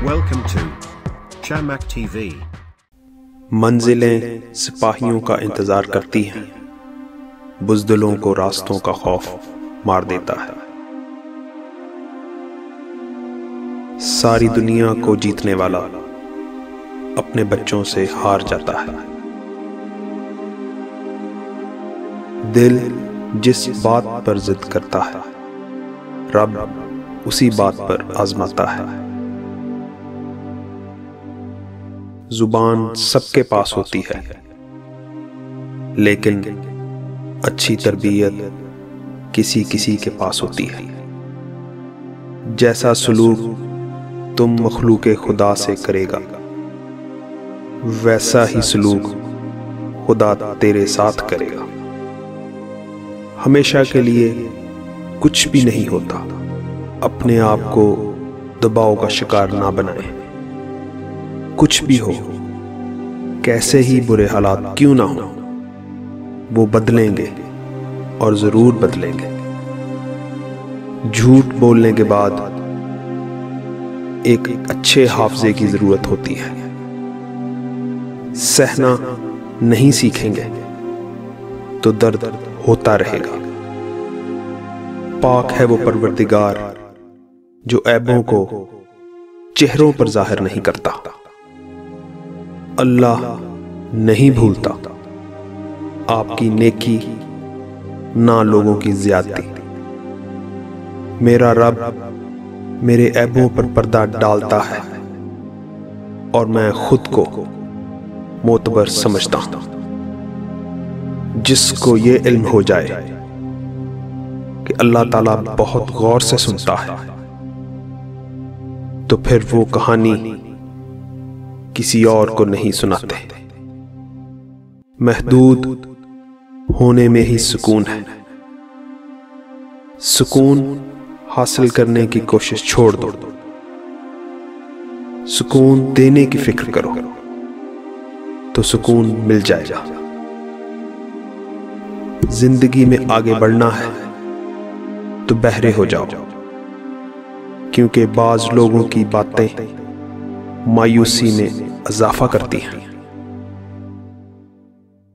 Welcome to Chamak TV. मंजिलें सिपाहियों का इंतजार करती हैं, बुज़दिलों को रास्तों का खौफ मार देता है। सारी दुनिया को जीतने वाला अपने बच्चों से हार जाता है। दिल जिस बात पर जिद करता है, रब उसी बात पर आजमाता है। जुबान सबके पास होती है, लेकिन अच्छी तरबियत किसी किसी के पास होती है। जैसा सलूक तुम मखलूक खुदा से करेगा, वैसा ही सलूक खुदा तेरे साथ करेगा। हमेशा के लिए कुछ भी नहीं होता। अपने आप को दबाव का शिकार ना बनाएं। कुछ भी हो, कैसे ही बुरे हालात क्यों ना हो, वो बदलेंगे और जरूर बदलेंगे। झूठ बोलने के बाद एक अच्छे हाफजे की जरूरत होती है। सहना नहीं सीखेंगे तो दर्द होता रहेगा। पाक है वो परवरदिगार जो ऐबों को चेहरों पर जाहिर नहीं करता। अल्लाह नहीं भूलता आपकी नेकी ना लोगों की ज्यादती। मेरा रब मेरे ऐबों पर पर्दा डालता है और मैं खुद को मोतबर समझता हूं। जिसको ये इल्म हो जाए कि अल्लाह ताला बहुत गौर से सुनता है, तो फिर वो कहानी किसी और को नहीं सुनाते। महदूद होने में ही सुकून है। सुकून हासिल करने की कोशिश छोड़ दो। सुकून देने की फिक्र करो तो सुकून मिल जाएगा। जिंदगी में आगे बढ़ना है तो बहरे हो जाओ, क्योंकि बाज लोगों की बातें मायूसी में इजाफा करती हैं।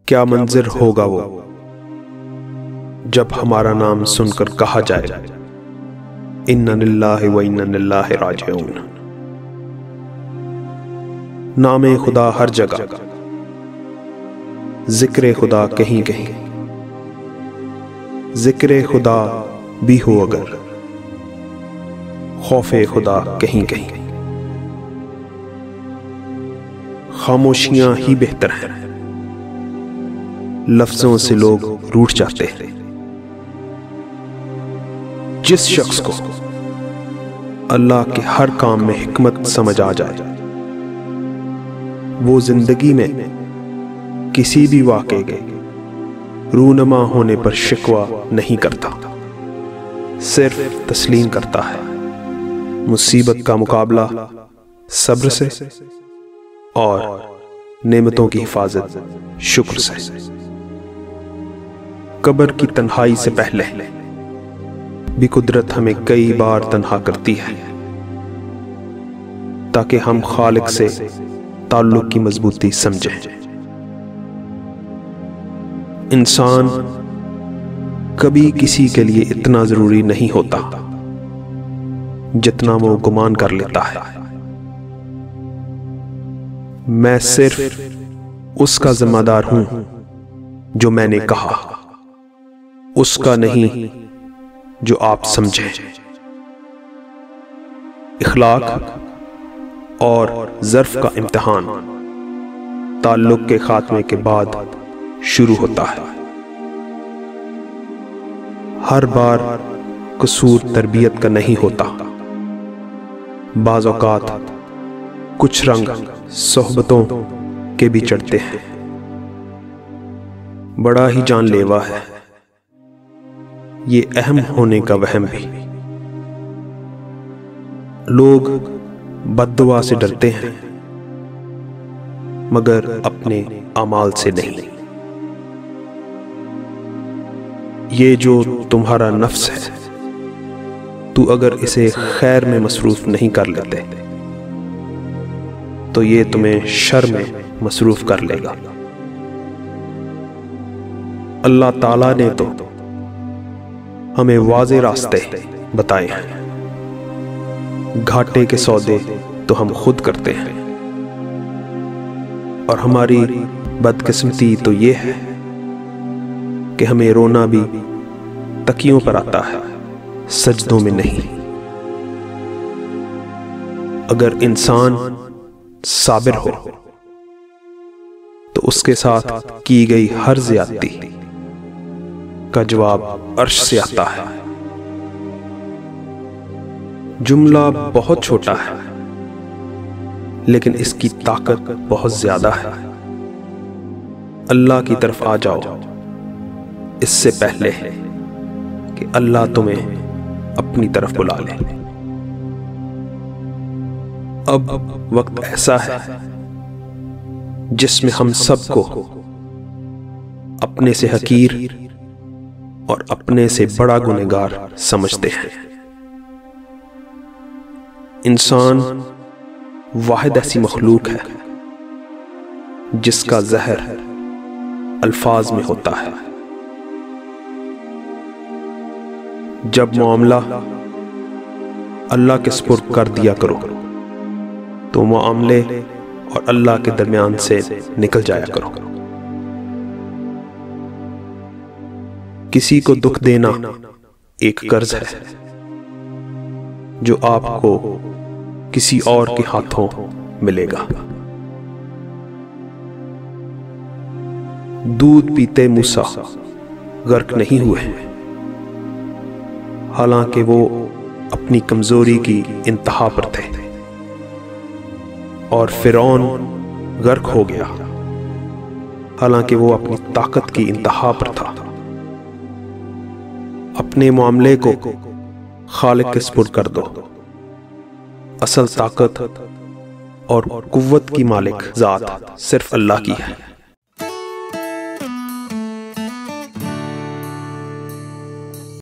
क्या मंजर होगा वो जब हमारा नाम सुनकर कहा जाए इन्ना लिल्लाहि व इन्ना इलैहि राजिऊन। नामे खुदा हर जगह, जिक्र खुदा कहीं कहीं। जिक्र खुदा भी हो अगर, खौफे खुदा कहीं कहीं। खामोशियां ही बेहतर हैं। लफ्जों से लोग रूठ जाते हैं। जिस शख्स को अल्लाह के हर काम में हिकमत समझ आ जाए, वो जिंदगी में किसी भी वाक़े के रूनमा होने पर शिकवा नहीं करता, सिर्फ तस्लीम करता है। मुसीबत का मुकाबला सब्र से और नेमतों की हिफाजत शुक्र से। कब्र की तन्हाई से पहले भी कुदरत हमें कई बार तन्हा करती है, ताकि हम खालिक से ताल्लुक की मजबूती समझें। इंसान कभी किसी के लिए इतना जरूरी नहीं होता जितना वो गुमान कर लेता है। मैं सिर्फ उसका जिम्मेदार हूं जो मैंने कहा, उसका नहीं जो आप समझे। इखलाक और ज़र्फ का इम्तिहान ताल्लुक के खात्मे के बाद शुरू होता है। हर बार कसूर तरबियत का नहीं होता। बाज़ औक़ात कुछ रंग सोहबतों के भी चढ़ते हैं। बड़ा ही जानलेवा है ये अहम होने का वहम भी। लोग बद्दुआ से डरते हैं, मगर अपने अमाल से नहीं। ये जो तुम्हारा नफ्स है, तू अगर इसे खैर में मसरूफ नहीं कर लेते तो ये तुम्हें शर में मसरूफ कर लेगा। अल्लाह ताला ने तो हमें वाज़े रास्ते बताए हैं। घाटे के सौदे तो हम खुद करते हैं, और हमारी बदकिस्मती तो ये है कि हमें रोना भी तकियों पर आता है, सजदों में नहीं। अगर इंसान साबिर हो तो उसके साथ की गई हर ज्यादती का जवाब अर्श से आता है। जुमला बहुत छोटा है, लेकिन इसकी ताकत बहुत ज्यादा है। अल्लाह की तरफ आ जाओ इससे पहले कि अल्लाह तुम्हें अपनी तरफ बुला ले। अब वक्त ऐसा है जिसमें हम सबको अपने से हकीर और अपने से बड़ा गुनहगार समझते हैं। इंसान वाहिद ऐसी मखलूक है जिसका जहर अल्फाज में होता है। जब मामला अल्लाह के सुपुर्द कर दिया करो तो मामले और अल्लाह के दरमियान से निकल जाया करो। किसी को दुख देना एक कर्ज है जो आपको किसी और के हाथों मिलेगा। दूध पीते मूसा गर्क नहीं हुए, हालांकि वो अपनी कमजोरी की इंतहा पर थे, और फिरौन गर्क हो गया हालांकि वो अपनी ताकत की इंतहा पर था। अपने मामले को खालिक के सुपुर्द कर दो। असल ताकत और कुव्वत की मालिक जात सिर्फ अल्लाह की है।